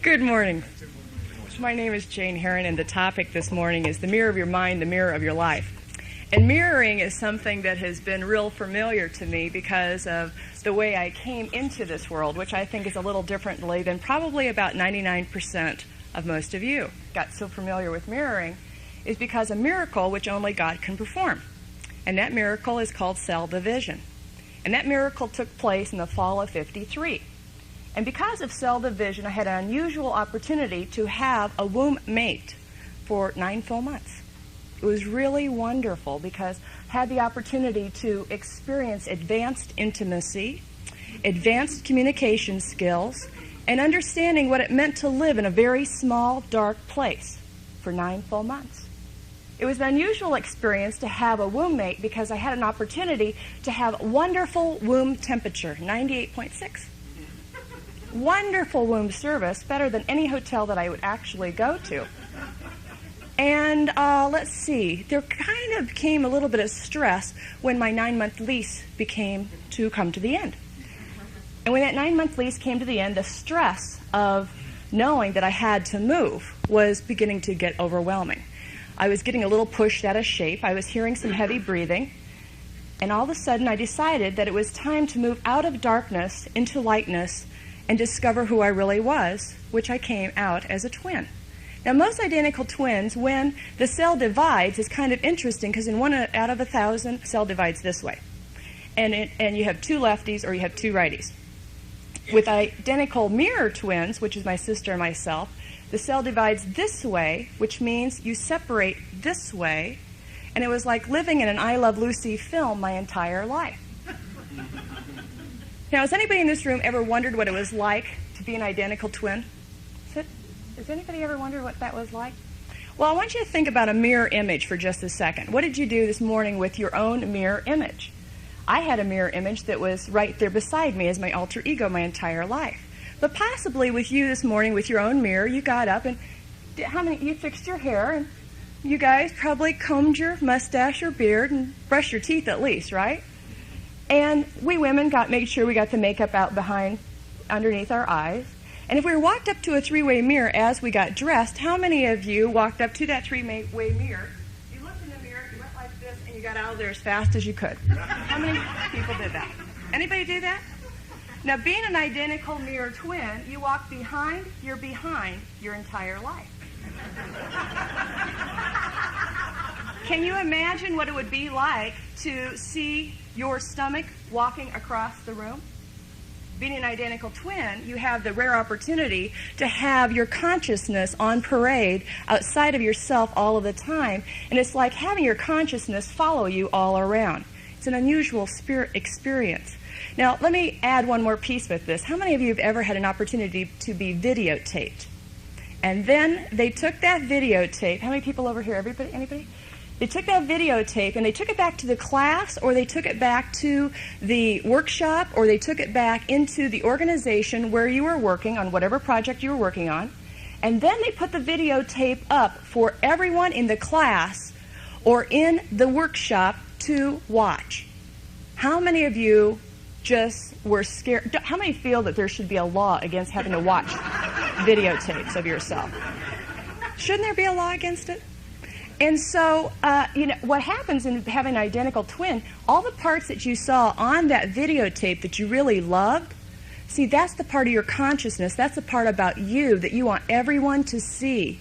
Good morning. My name is Jane Herron, and the topic this morning is the mirror of your mind, the mirror of your life. And mirroring is something that has been real familiar to me because of the way I came into this world, which I think is a little differently than probably about 99% of most of you. Got so familiar with mirroring is because a miracle which only God can perform. And that miracle is called cell division. And that miracle took place in the fall of '53. And because of cell division, I had an unusual opportunity to have a womb mate for 9 full months. It was really wonderful because I had the opportunity to experience advanced intimacy, advanced communication skills, and understanding what it meant to live in a very small, dark place for 9 full months. It was an unusual experience to have a womb mate because I had an opportunity to have wonderful womb temperature, 98.6. Wonderful womb service, better than any hotel that I would actually go to. And let's see, there kind of came a little bit of stress when my 9-month lease became to come to the end. And when that 9-month lease came to the end, the stress of knowing that I had to move was beginning to get overwhelming. I was getting a little pushed out of shape. I was hearing some heavy breathing. And all of a sudden, I decided that it was time to move out of darkness into lightness and discover who I really was, which I came out as a twin. Now, most identical twins, when the cell divides, is kind of interesting because in 1 out of 1,000, cell divides this way. And you have 2 lefties or you have 2 righties. With identical mirror twins, which is my sister and myself, the cell divides this way, which means you separate this way. And it was like living in an I Love Lucy film my entire life. Now, has anybody in this room ever wondered what it was like to be an identical twin? Has anybody ever wondered what that was like? Well, I want you to think about a mirror image for just a second. What did you do this morning with your own mirror image? I had a mirror image that was right there beside me as my alter ego my entire life. But possibly with you this morning with your own mirror, you got up and you fixed your hair, and you guys probably combed your mustache or beard and brushed your teeth at least, right? And we women made sure we got the makeup out underneath our eyes. And if we walked up to a 3-way mirror as we got dressed, how many of you walked up to that 3-way mirror, you looked in the mirror, you went like this, and you got out of there as fast as you could? How many people did that? Anybody do that? Now, being an identical mirror twin, you walk behind your entire life. Can you imagine what it would be like to see your stomach walking across the room? Being an identical twin, you have the rare opportunity to have your consciousness on parade outside of yourself all of the time. And it's like having your consciousness follow you all around. It's an unusual spirit experience. Now, let me add one more piece with this. How many of you have ever had an opportunity to be videotaped? And then they took that videotape. How many people over here? Everybody? Anybody? They took that videotape and they took it back to the class, or they took it back to the workshop, or they took it back into the organization where you were working on whatever project you were working on. And then they put the videotape up for everyone in the class or in the workshop to watch. How many of you just were scared? How many feel that there should be a law against having to watch videotapes of yourself? Shouldn't there be a law against it? And so, what happens in having an identical twin, all the parts that you saw on that videotape that you really loved, see, that's the part of your consciousness, that's the part about you that you want everyone to see.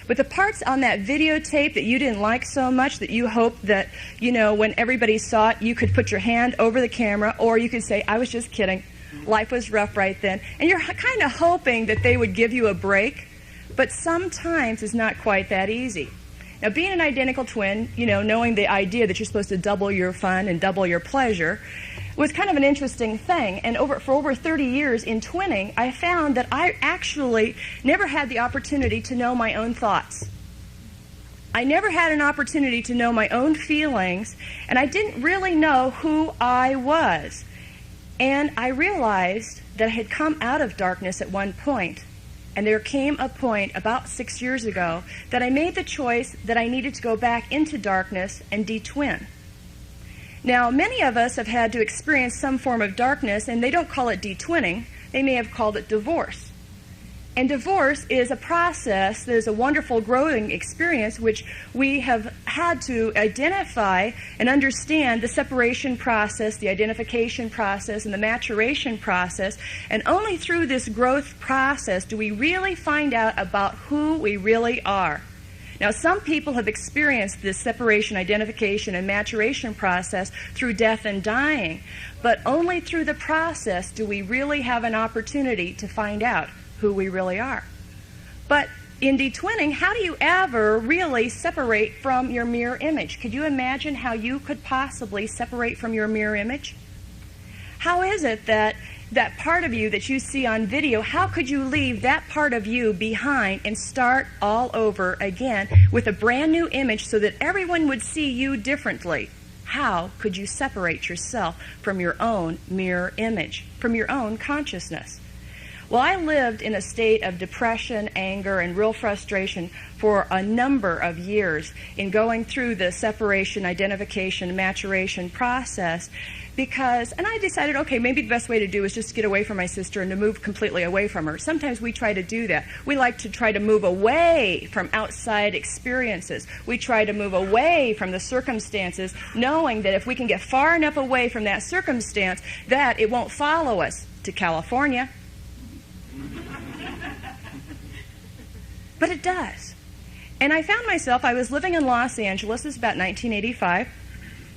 But the parts on that videotape that you didn't like so much, that you hoped that, when everybody saw it, you could put your hand over the camera, or you could say, I was just kidding, life was rough right then. And you're kind of hoping that they would give you a break, but sometimes it's not quite that easy. Now, being an identical twin, knowing the idea that you're supposed to double your fun and double your pleasure was kind of an interesting thing. And for over 30 years in twinning, I found that I actually never had the opportunity to know my own thoughts. I never had an opportunity to know my own feelings, and I didn't really know who I was. And I realized that I had come out of darkness at one point. And there came a point about 6 years ago that I made the choice that I needed to go back into darkness and de-twin. Now, many of us have had to experience some form of darkness, and they don't call it de-twinning. They may have called it divorce. And divorce is a process that is a wonderful growing experience which we have had to identify and understand the separation process, the identification process, and the maturation process. And only through this growth process do we really find out about who we really are. Now, some people have experienced this separation, identification, and maturation process through death and dying, but only through the process do we really have an opportunity to find out who we really are. But in detwinning, how do you ever really separate from your mirror image? Could you imagine how you could possibly separate from your mirror image? How is it that that part of you that you see on video, how could you leave that part of you behind and start all over again with a brand new image so that everyone would see you differently? How could you separate yourself from your own mirror image, from your own consciousness? Well, I lived in a state of depression, anger, and real frustration for a number of years in going through the separation, identification, maturation process because, and I decided, okay, maybe the best way to do is just to get away from my sister and to move completely away from her. Sometimes we try to do that. We like to try to move away from outside experiences. We try to move away from the circumstances, knowing that if we can get far enough away from that circumstance, that it won't follow us to California. But it does. And I found myself, I was living in Los Angeles, this is about 1985,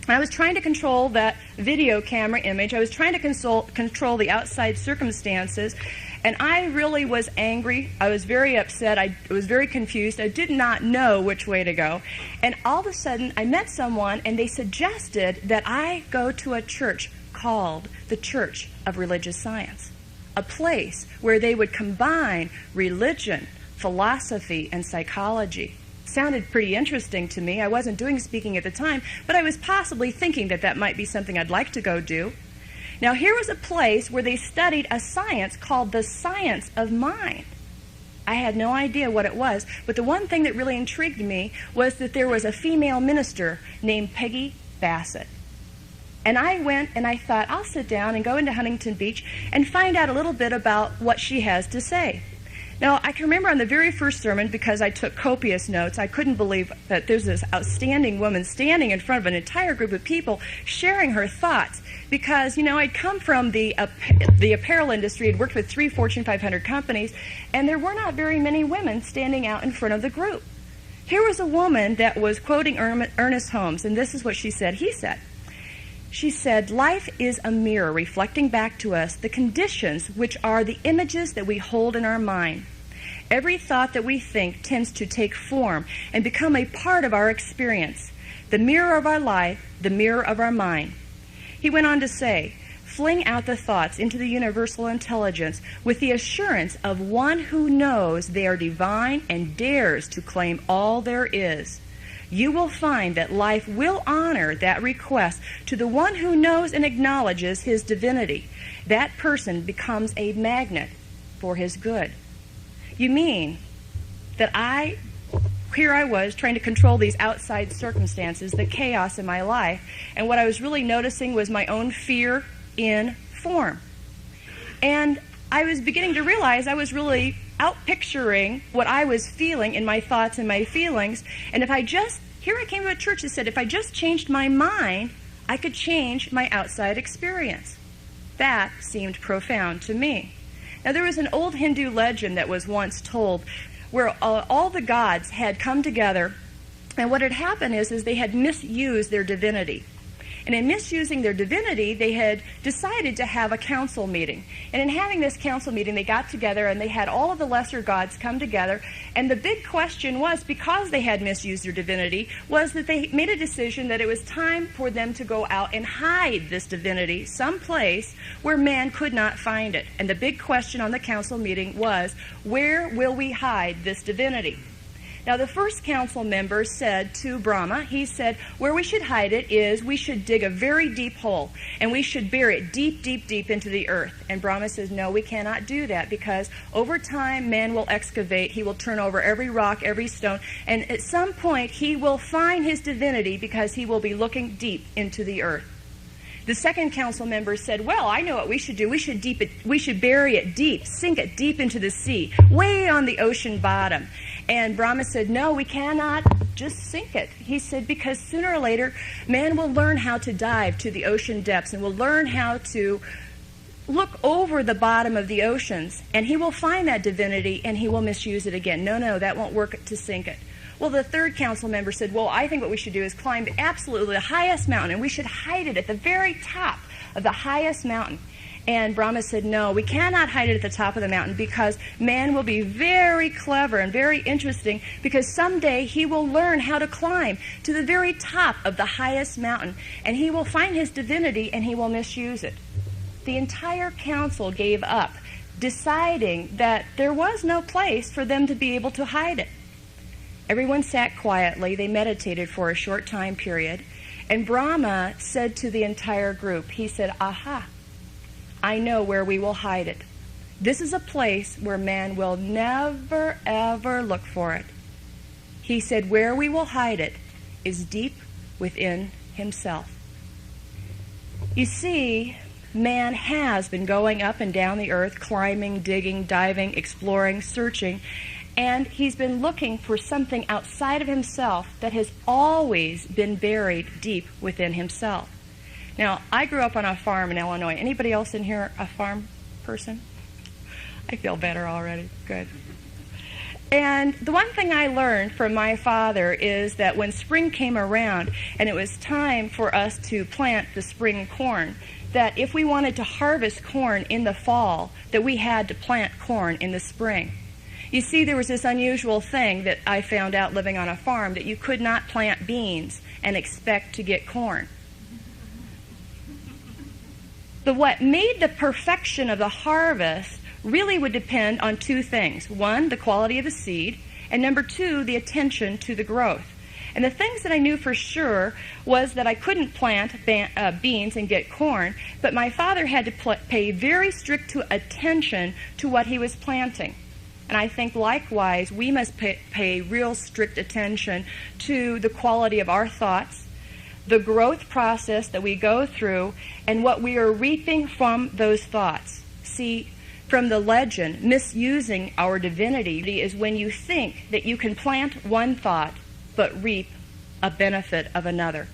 and I was trying to control that video camera image. I was trying to control the outside circumstances, and I really was angry. I was very upset. I was very confused. I did not know which way to go. And all of a sudden, I met someone, and they suggested that I go to a church called the Church of Religious Science, a place where they would combine religion, philosophy, and psychology. Sounded pretty interesting to me. I wasn't doing speaking at the time, but I was possibly thinking that that might be something I'd like to go do. Now, here was a place where they studied a science called the science of mind. I had no idea what it was, but the one thing that really intrigued me was that there was a female minister named Peggy Bassett. And I went and I thought, I'll sit down and go into Huntington Beach and find out a little bit about what she has to say. Now, I can remember on the very first sermon, because I took copious notes, I couldn't believe that there's this outstanding woman standing in front of an entire group of people sharing her thoughts. Because, you know, I'd come from the apparel industry, I'd worked with 3 Fortune 500 companies, and there were not very many women standing out in front of the group. Here was a woman that was quoting Ernest Holmes, and this is what she said. She said, "Life is a mirror reflecting back to us the conditions which are the images that we hold in our mind. Every thought that we think tends to take form and become a part of our experience. The mirror of our life, the mirror of our mind." He went on to say, "Fling out the thoughts into the universal intelligence with the assurance of one who knows they are divine and dares to claim all there is. You will find that life will honor that request to the one who knows and acknowledges his divinity. That person becomes a magnet for his good." You mean that here I was trying to control these outside circumstances, the chaos in my life, and what I was really noticing was my own fear in form. And I was beginning to realize I was really out-picturing what I was feeling in my thoughts and my feelings, and here I came to a church that said if I just changed my mind, I could change my outside experience. That seemed profound to me. Now, there was an old Hindu legend that was once told where all the gods had come together, and what had happened is they had misused their divinity. And in misusing their divinity, they had decided to have a council meeting. And in having this council meeting, they got together and they had all of the lesser gods come together. And the big question was, because they had misused their divinity, was that they made a decision that it was time for them to go out and hide this divinity someplace where man could not find it. And the big question on the council meeting was, where will we hide this divinity? Now, the first council member said to Brahma, he said, where we should hide it is we should dig a very deep hole, and we should bury it deep, deep, deep into the earth. And Brahma says, no, we cannot do that, because over time, man will excavate, he will turn over every rock, every stone, and at some point, he will find his divinity because he will be looking deep into the earth. The second council member said, well, I know what we should do. We should bury it deep, sink it deep into the sea, way on the ocean bottom. And Brahma said, no, we cannot just sink it. He said, because sooner or later, man will learn how to dive to the ocean depths and will learn how to look over the bottom of the oceans, and he will find that divinity and he will misuse it again. No, that won't work to sink it. Well, the third council member said, well, I think what we should do is climb absolutely the highest mountain, and we should hide it at the very top of the highest mountain. And Brahma said, no, we cannot hide it at the top of the mountain, because man will be very clever and very interesting, because someday he will learn how to climb to the very top of the highest mountain, and he will find his divinity and he will misuse it. The entire council gave up, deciding that there was no place for them to be able to hide it. Everyone sat quietly. They meditated for a short time period. And Brahma said to the entire group, he said, aha, I know where we will hide it. This is a place where man will never, ever look for it. He said, where we will hide it is deep within himself. You see, man has been going up and down the earth, climbing, digging, diving, exploring, searching, and he's been looking for something outside of himself that has always been buried deep within himself. Now, I grew up on a farm in Illinois. Anybody else in here a farm person? I feel better already. Good. And the one thing I learned from my father is that when spring came around and it was time for us to plant the spring corn, that if we wanted to harvest corn in the fall, that we had to plant corn in the spring. You see, there was this unusual thing that I found out living on a farm, that you could not plant beans and expect to get corn. But what made the perfection of the harvest really would depend on two things. One, the quality of the seed, and number two, the attention to the growth. And the things that I knew for sure was that I couldn't plant beans and get corn, but my father had to pay very strict attention to what he was planting. And I think likewise, we must pay real strict attention to the quality of our thoughts, the growth process that we go through, and what we are reaping from those thoughts. See, from the legend, misusing our divinity is when you think that you can plant one thought but reap a benefit of another.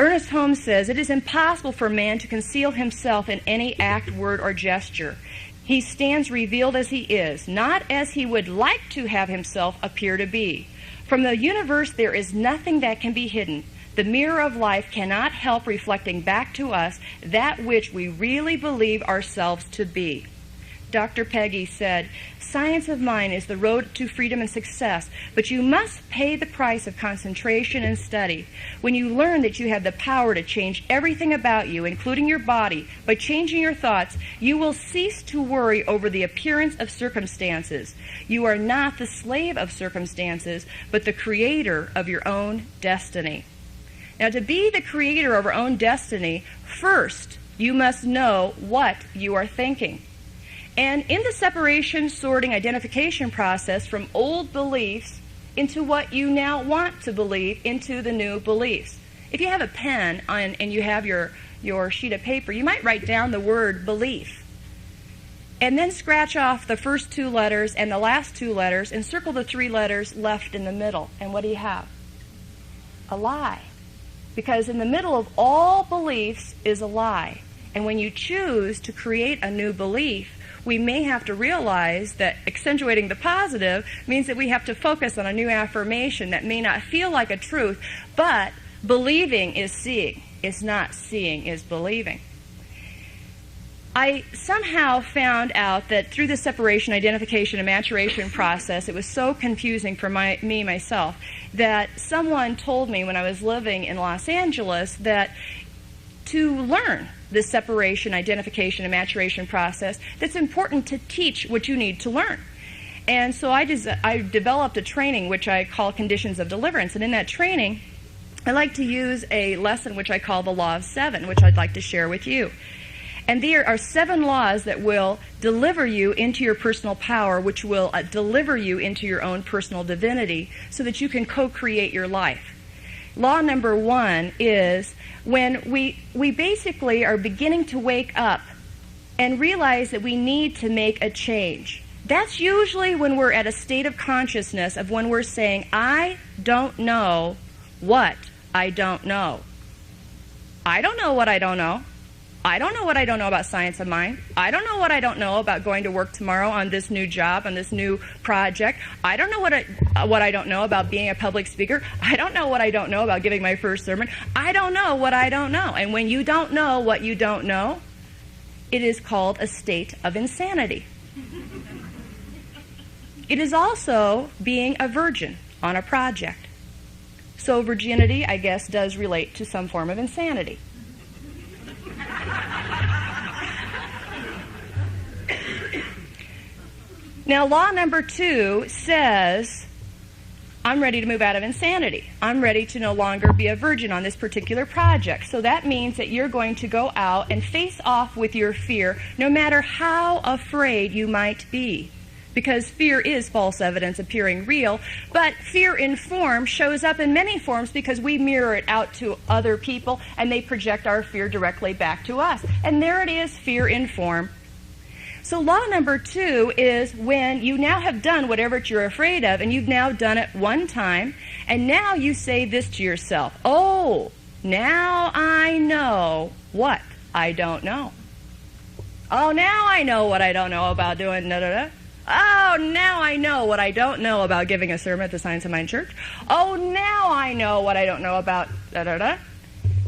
Ernest Holmes says, it is impossible for man to conceal himself in any act, word, or gesture. He stands revealed as he is, not as he would like to have himself appear to be. From the universe there is nothing that can be hidden. The mirror of life cannot help reflecting back to us that which we really believe ourselves to be. Dr. Peggy said, science of mind is the road to freedom and success, but you must pay the price of concentration and study. When you learn that you have the power to change everything about you, including your body, by changing your thoughts, you will cease to worry over the appearance of circumstances. You are not the slave of circumstances, but the creator of your own destiny. Now, to be the creator of our own destiny, first, you must know what you are thinking. And in the separation, sorting, identification process from old beliefs into what you now want to believe, into the new beliefs. If you have a pen and you have your sheet of paper, you might write down the word belief. And then scratch off the first two letters and the last two letters and circle the three letters left in the middle. And what do you have? A lie. Because in the middle of all beliefs is a lie. And when you choose to create a new belief, we may have to realize that accentuating the positive means that we have to focus on a new affirmation that may not feel like a truth, but believing is seeing. It's not seeing is believing. I somehow found out that through the separation, identification, and maturation process, it was so confusing for me myself, that someone told me when I was living in Los Angeles that to learn the separation, identification, and maturation process, that's important to teach what you need to learn. And so I developed a training which I call Conditions of Deliverance. And in that training, I like to use a lesson which I call the Law of Seven, which I'd like to share with you. And there are 7 laws that will deliver you into your personal power, which will deliver you into your own personal divinity so that you can co-create your life. law number 1 is when we basically are beginning to wake up and realize that we need to make a change. That's usually when we're at a state of consciousness of when we're saying, I don't know what I don't know. I don't know what I don't know. I don't know what I don't know about science of mind. I don't know what I don't know about going to work tomorrow on this new job, on this new project. I don't know what I don't know about being a public speaker. I don't know what I don't know about giving my first sermon. I don't know what I don't know. And when you don't know what you don't know, it is called a state of insanity. It is also being a virgin on a project. So virginity, I guess, does relate to some form of insanity. Now, law number 2 says, I'm ready to move out of insanity. I'm ready to no longer be a virgin on this particular project. So that means that you're going to go out and face off with your fear, no matter how afraid you might be. Because fear is false evidence appearing real, but fear in form shows up in many forms because we mirror it out to other people and they project our fear directly back to us. And there it is, fear in form. So law number 2 is when you now have done whatever you're afraid of, and you've now done it one time, and now you say this to yourself, oh, now I know what I don't know. Oh, now I know what I don't know about doing da-da-da. Oh, now I know what I don't know about giving a sermon at the Science of Mind Church. Oh, now I know what I don't know about da-da-da.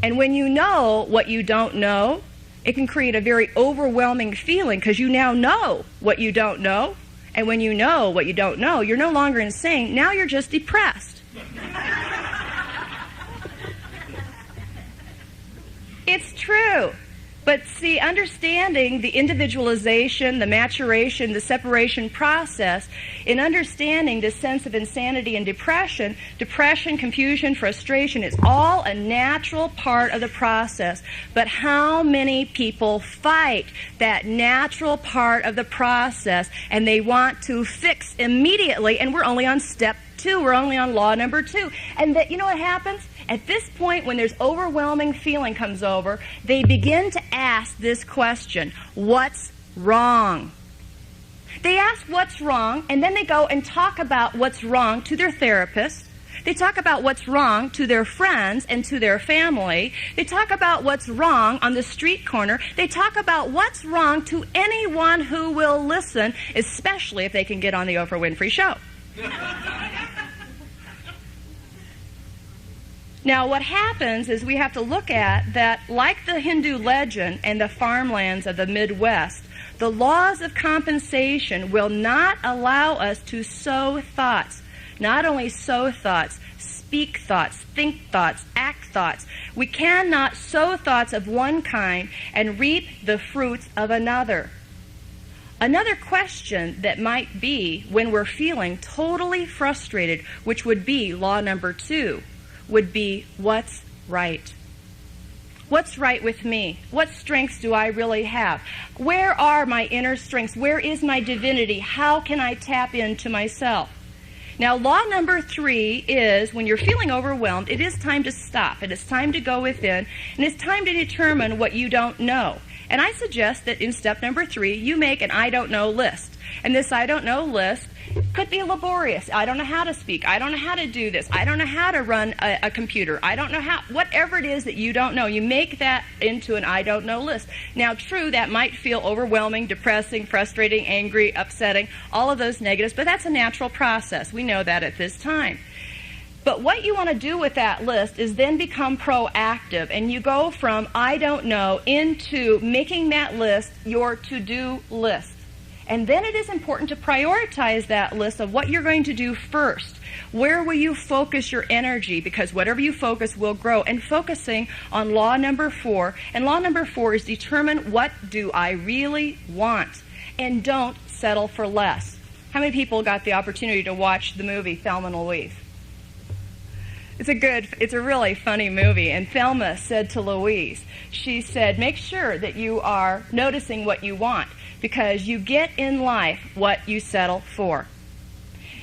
And when you know what you don't know, it can create a very overwhelming feeling because you now know what you don't know. And when you know what you don't know, you're no longer insane. Now you're just depressed. It's true. But see, understanding the individualization, the maturation, the separation process, in understanding the sense of insanity and depression, confusion, frustration, is all a natural part of the process. But how many people fight that natural part of the process and they want to fix immediately, and we're only on step 2, we're only on law number 2. And that, you know what happens? At this point, when there's overwhelming feeling comes over, they begin to ask this question, what's wrong? They ask what's wrong, and then they go and talk about what's wrong to their therapist. They talk about what's wrong to their friends and to their family. They talk about what's wrong on the street corner. They talk about what's wrong to anyone who will listen, especially if they can get on the Oprah Winfrey Show. Now, what happens is we have to look at that, like the Hindu legend and the farmlands of the Midwest, the laws of compensation will not allow us to sow thoughts. Not only sow thoughts, speak thoughts, think thoughts, act thoughts. We cannot sow thoughts of one kind and reap the fruits of another. Another question that might be when we're feeling totally frustrated, which would be law number 2, would be, what's right? What's right with me? What strengths do I really have? Where are my inner strengths? Where is my divinity? How can I tap into myself? Now, law number 3 is when you're feeling overwhelmed, it is time to stop. It is time to go within, and it's time to determine what you don't know. And I suggest that in step number 3, you make an I don't know list. And this I don't know list could be laborious. I don't know how to speak. I don't know how to do this. I don't know how to run a computer. I don't know how, whatever it is that you don't know, you make that into an I don't know list. Now, true, that might feel overwhelming, depressing, frustrating, angry, upsetting, all of those negatives, but that's a natural process. We know that at this time. But what you want to do with that list is then become proactive, and you go from I don't know into making that list your to-do list. And then it is important to prioritize that list of what you're going to do first. Where will you focus your energy? Because whatever you focus will grow. And focusing on law number 4. And law number 4 is determine what do I really want. And don't settle for less. How many people got the opportunity to watch the movie Thelma and Louise? It's a really funny movie. And Thelma said to Louise, she said, make sure that you are noticing what you want, because you get in life what you settle for.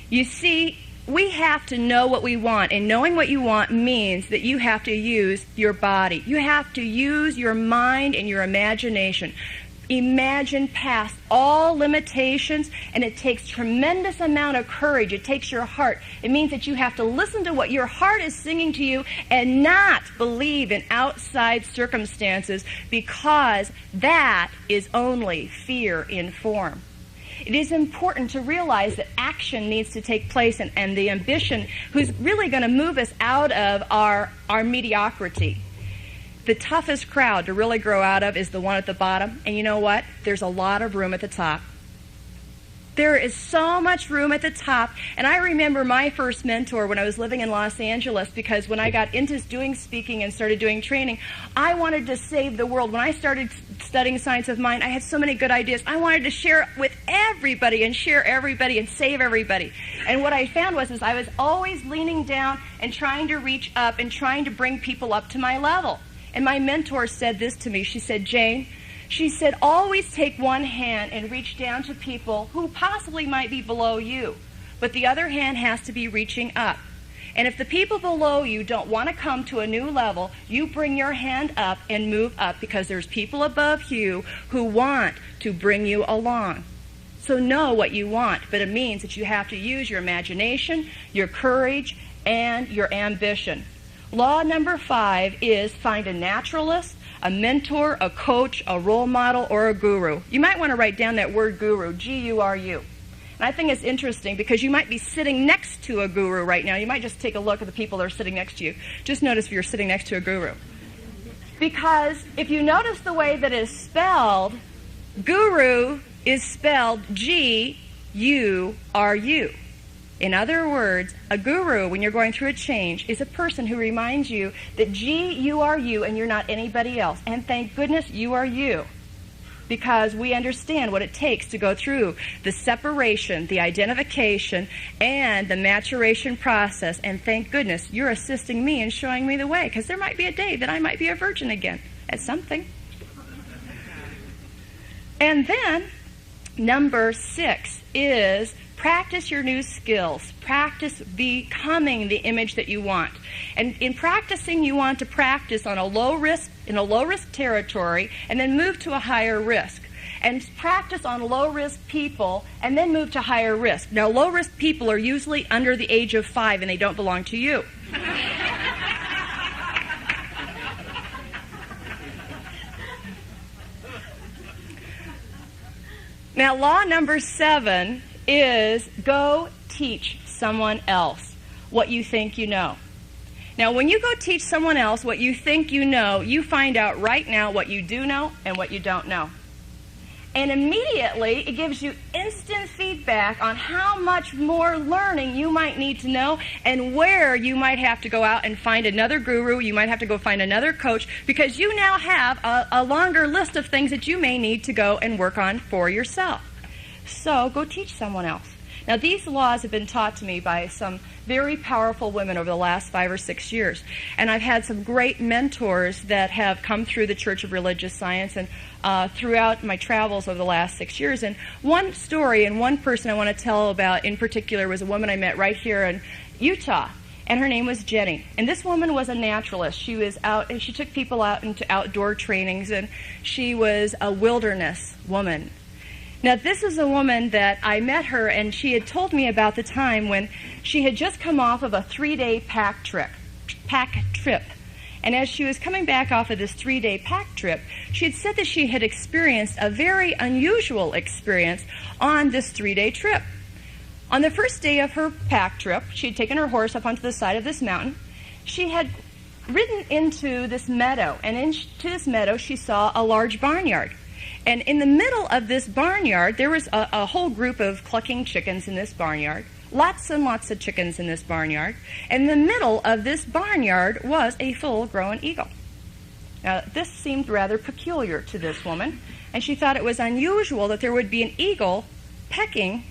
You see, we have to know what we want, and knowing what you want means that you have to use your body. You have to use your mind and your imagination. Imagine past all limitations, and it takes tremendous amount of courage. It takes your heart. It means that you have to listen to what your heart is singing to you and not believe in outside circumstances, because that is only fear in form. It is important to realize that action needs to take place, and the ambition who's really going to move us out of our mediocrity. The toughest crowd to really grow out of is the one at the bottom. And you know what? There's a lot of room at the top. There is so much room at the top. And I remember my first mentor when I was living in Los Angeles, because when I got into doing speaking and started doing training, I wanted to save the world. When I started studying science of mind, I had so many good ideas. I wanted to share with everybody and share everybody and save everybody. And what I found was I was always leaning down and trying to reach up and trying to bring people up to my level. And my mentor said this to me. She said, Jane, she said, always take one hand and reach down to people who possibly might be below you, but the other hand has to be reaching up. And if the people below you don't want to come to a new level, you bring your hand up and move up, because there's people above you who want to bring you along. So know what you want, but it means that you have to use your imagination, your courage, and your ambition. Law number 5 is find a naturalist, a mentor, a coach, a role model, or a guru. You might want to write down that word guru, G-U-R-U. And I think it's interesting because you might be sitting next to a guru right now. You might just take a look at the people that are sitting next to you. Just notice if you're sitting next to a guru. Because if you notice the way that it is spelled, guru is spelled G-U-R-U. In other words, a guru, when you're going through a change, is a person who reminds you that, gee, you are you and you're not anybody else. And thank goodness you are you, because we understand what it takes to go through the separation, the identification, and the maturation process. And thank goodness you're assisting me and showing me the way, because there might be a day that I might be a virgin again at something. And then, number 6 is practice your new skills. Practice becoming the image that you want. And in practicing, you want to practice on a low risk, in a low risk territory, and then move to a higher risk. And practice on low risk people, and then move to higher risk. Now, low risk people are usually under the age of 5, and they don't belong to you. Now, law number 7 is go teach someone else what you think you know. Now, when you go teach someone else what you think you know, you find out right now what you do know and what you don't know. And immediately, it gives you instant feedback on how much more learning you might need to know and where you might have to go out and find another guru, you might have to go find another coach, because you now have a longer list of things that you may need to go and work on for yourself. So go teach someone else. Now, these laws have been taught to me by some very powerful women over the last 5 or 6 years. And I've had some great mentors that have come through the Church of Religious Science and throughout my travels over the last 6 years. And one story and one person I want to tell about in particular was a woman I met right here in Utah. And her name was Jenny. And this woman was a naturalist. She was out, and she took people out into outdoor trainings, and she was a wilderness woman. Now, this is a woman that I met her, and she had told me about the time when she had just come off of a 3-day pack trip. And as she was coming back off of this 3-day pack trip, she had said that she had experienced a very unusual experience on this 3-day trip. On the first day of her pack trip, she had taken her horse up onto the side of this mountain. She had ridden into this meadow, and into this meadow she saw a large barnyard. And in the middle of this barnyard, there was a whole group of clucking chickens in this barnyard. Lots and lots of chickens in this barnyard. And in the middle of this barnyard was a full-grown eagle. Now, this seemed rather peculiar to this woman, and she thought it was unusual that there would be an eagle pecking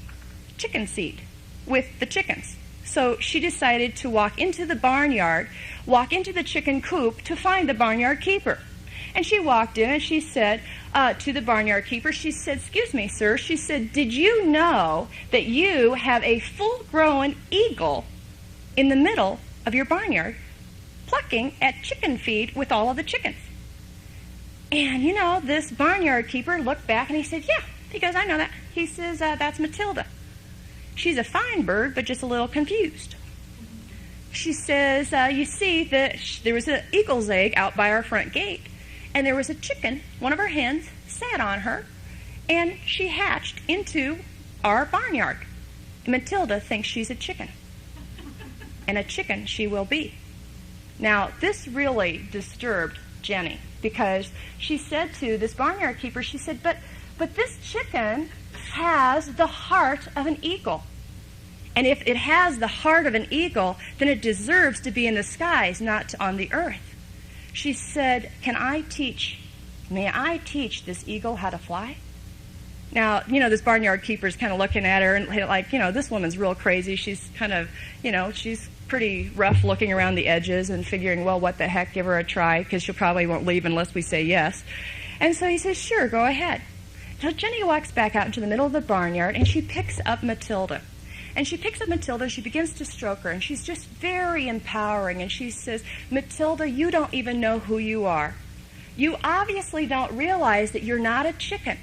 chicken seed with the chickens. So she decided to walk into the barnyard, walk into the chicken coop to find the barnyard keeper. And she walked in and she said to the barnyard keeper, she said, "Excuse me, sir," she said, "did you know that you have a full-grown eagle in the middle of your barnyard plucking at chicken feed with all of the chickens?" And, you know, this barnyard keeper looked back and he said, "Yeah." He goes, "I know that." He says, "That's Matilda. She's a fine bird, but just a little confused." She says, "You see, there was an eagle's egg out by our front gate, and there was a chicken, one of our hens, sat on her, and she hatched into our barnyard. Matilda thinks she's a chicken, and a chicken she will be." Now, this really disturbed Jenny, because she said to this barnyard keeper, she said, but this chicken has the heart of an eagle. And if it has the heart of an eagle, then it deserves to be in the skies, not on the earth. She said, may I teach this eagle how to fly?" Now, you know, this barnyard keeper's kind of looking at her and like, you know, this woman's real crazy. She's kind of, you know, she's pretty rough looking around the edges and figuring, well, what the heck, give her a try, because she probably won't leave unless we say yes. And so he says, "Sure, go ahead." So Jenny walks back out into the middle of the barnyard and she picks up Matilda. And she picks up Matilda, she begins to stroke her, and she's just very empowering. And she says, "Matilda, you don't even know who you are. You obviously don't realize that you're not a chicken.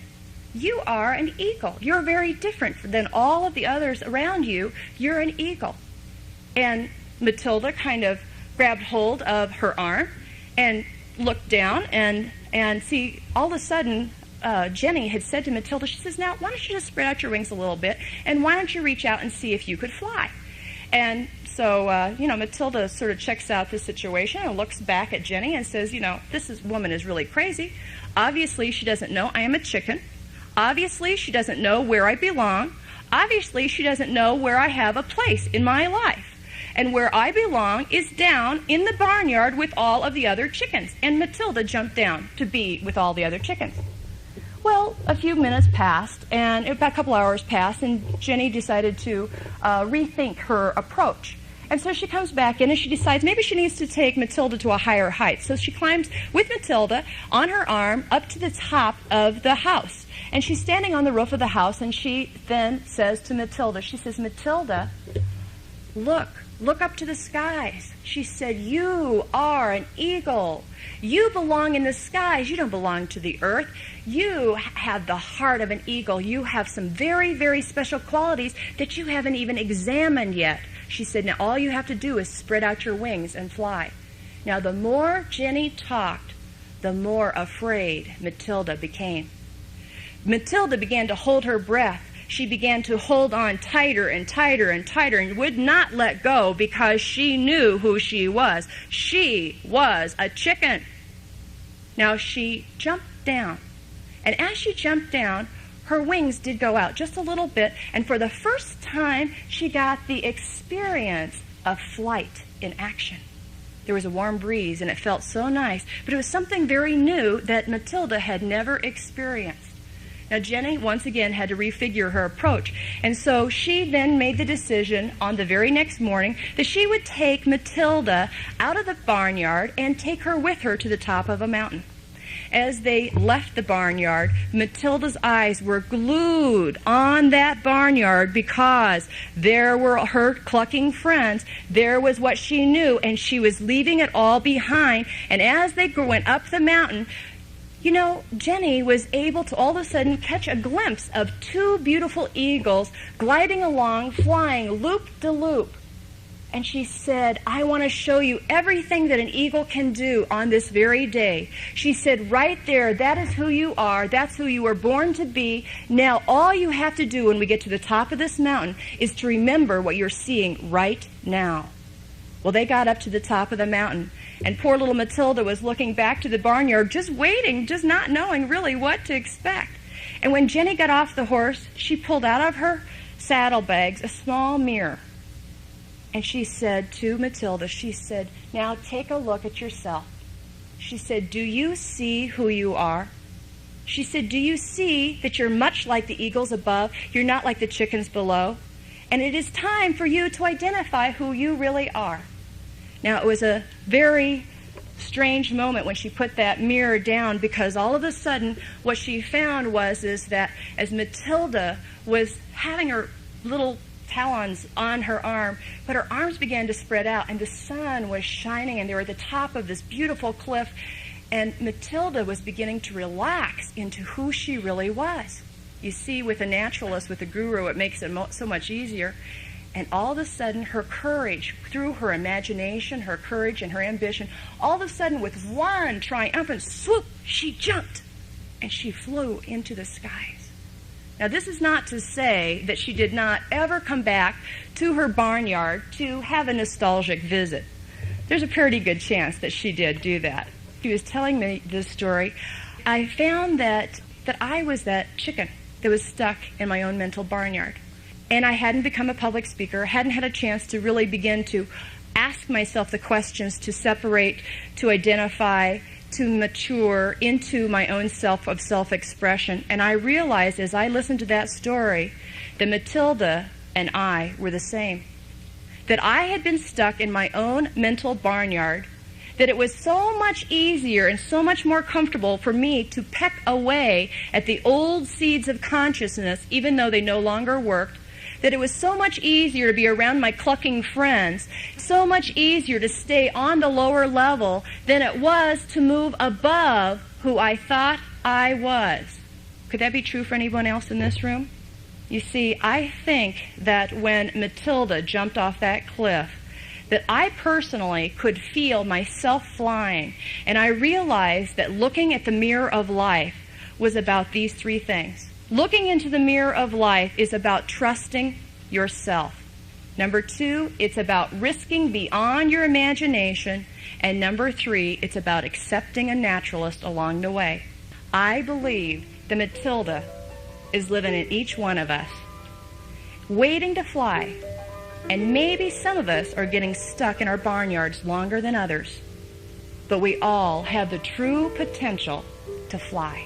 You are an eagle. You're very different than all of the others around you. You're an eagle." And Matilda kind of grabbed hold of her arm and looked down and see, all of a sudden, Jenny had said to Matilda, she says, "Now, why don't you just spread out your wings a little bit, and why don't you reach out and see if you could fly?" And so, you know, Matilda sort of checks out the situation and looks back at Jenny and says, "You know, woman is really crazy. Obviously, she doesn't know I am a chicken. Obviously, she doesn't know where I belong. Obviously, she doesn't know where I have a place in my life. And where I belong is down in the barnyard with all of the other chickens." And Matilda jumped down to be with all the other chickens. Well, a few minutes passed, and about a couple hours passed, and Jenny decided to rethink her approach. And so she comes back in and she decides maybe she needs to take Matilda to a higher height. So she climbs with Matilda on her arm up to the top of the house. And she's standing on the roof of the house, and she then says to Matilda, she says, "Matilda, look up to the skies." She said, "You are an eagle. You belong in the skies. You don't belong to the earth. You have the heart of an eagle. You have some very, very special qualities that you haven't even examined yet." She said, "Now all you have to do is spread out your wings and fly." Now the more Jenny talked, the more afraid Matilda became. Matilda began to hold her breath. She began to hold on tighter and tighter and tighter and would not let go, because she knew who she was. She was a chicken. Now she jumped down. And as she jumped down, her wings did go out just a little bit. And for the first time, she got the experience of flight in action. There was a warm breeze and it felt so nice. But it was something very new that Matilda had never experienced. Now, Jenny, once again, had to refigure her approach. And so she then made the decision on the very next morning that she would take Matilda out of the barnyard and take her with her to the top of a mountain. As they left the barnyard, Matilda's eyes were glued on that barnyard, because there were her clucking friends. There was what she knew, and she was leaving it all behind. And as they went up the mountain, you know, Jenny was able to all of a sudden catch a glimpse of two beautiful eagles gliding along, flying loop-de-loop. And she said, "I want to show you everything that an eagle can do on this very day." She said, "Right there, that is who you are. That's who you were born to be. Now all you have to do when we get to the top of this mountain is to remember what you're seeing right now." Well, they got up to the top of the mountain, and poor little Matilda was looking back to the barnyard, just waiting, just not knowing really what to expect. And when Jenny got off the horse, she pulled out of her saddlebags a small mirror. And she said to Matilda, she said, "Now take a look at yourself." She said, "Do you see who you are?" She said, "Do you see that you're much like the eagles above? You're not like the chickens below. And it is time for you to identify who you really are." Now, it was a very strange moment when she put that mirror down, because all of a sudden what she found is that as Matilda was having her little talons on her arm, but her arms began to spread out, and the sun was shining, and they were at the top of this beautiful cliff, and Matilda was beginning to relax into who she really was. You see, with a naturalist, with a guru, it makes it so much easier. And all of a sudden, her courage, through her imagination, her courage and her ambition, all of a sudden, with one triumphant swoop, she jumped, and she flew into the skies. Now, this is not to say that she did not ever come back to her barnyard to have a nostalgic visit. There's a pretty good chance that she did do that. She was telling me this story. I found that I was that chicken that was stuck in my own mental barnyard. And I hadn't become a public speaker, hadn't had a chance to really begin to ask myself the questions, to separate, to identify, to mature into my own self-expression. And I realized as I listened to that story that Matilda and I were the same. That I had been stuck in my own mental barnyard, that it was so much easier and so much more comfortable for me to peck away at the old seeds of consciousness, even though they no longer worked, that it was so much easier to be around my clucking friends, so much easier to stay on the lower level than it was to move above who I thought I was. Could that be true for anyone else in this room? You see, I think that when Matilda jumped off that cliff, that I personally could feel myself flying, and I realized that looking at the mirror of life was about these three things. Looking into the mirror of life is about trusting yourself. Number 2, it's about risking beyond your imagination. And number 3, it's about accepting a naturalist along the way. I believe that Matilda is living in each one of us, waiting to fly. And maybe some of us are getting stuck in our barnyards longer than others. But we all have the true potential to fly.